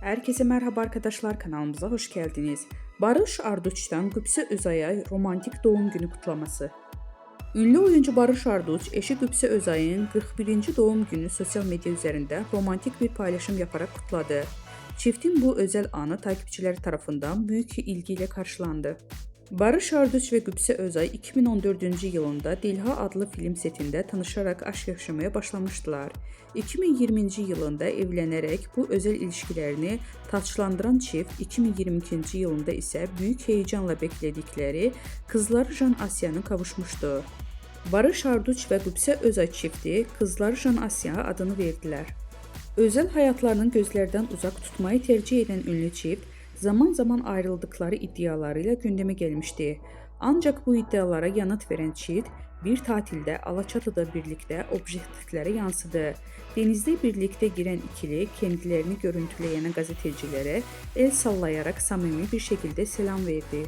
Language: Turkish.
Herkese merhaba arkadaşlar, kanalımıza hoş geldiniz. Barış Arduç'tan Qübsə Özay'a romantik doğum günü kutlaması. Ünlü oyuncu Barış Arduç, eşi Qübsə Özay'ın 41. doğum günü sosyal medya üzerinde romantik bir paylaşım yaparak kutladı. Çiftin bu özel anı takipçileri tarafından büyük ilgiyle karşılandı. Barış Arduç ve Qübsə Özay 2014-cü yılında Dilha adlı film setində tanışarak aşk yaşamaya başlamışdılar. 2020-ci yılında evlənərək bu özel ilişkilərini taçlandıran çift 2022-ci yılında isə büyük heyecanla bekledikleri kızları Jan Asya'nın kavuşmuşdu. Barış Arduç ve Qübsə Özay çifti kızları Jan Asya adını verdiler. Özel hayatlarının gözlerden uzak tutmayı tercih eden ünlü çift, zaman zaman ayrıldıkları iddialarıyla gündeme gelmişti. Ancak bu iddialara yanıt veren çift, bir tatilde Alaçatı'da birlikte objektiflere yansıdı. Denizde birlikte giren ikili kendilerini görüntüleyen gazetecilere el sallayarak samimi bir şekilde selam verdi.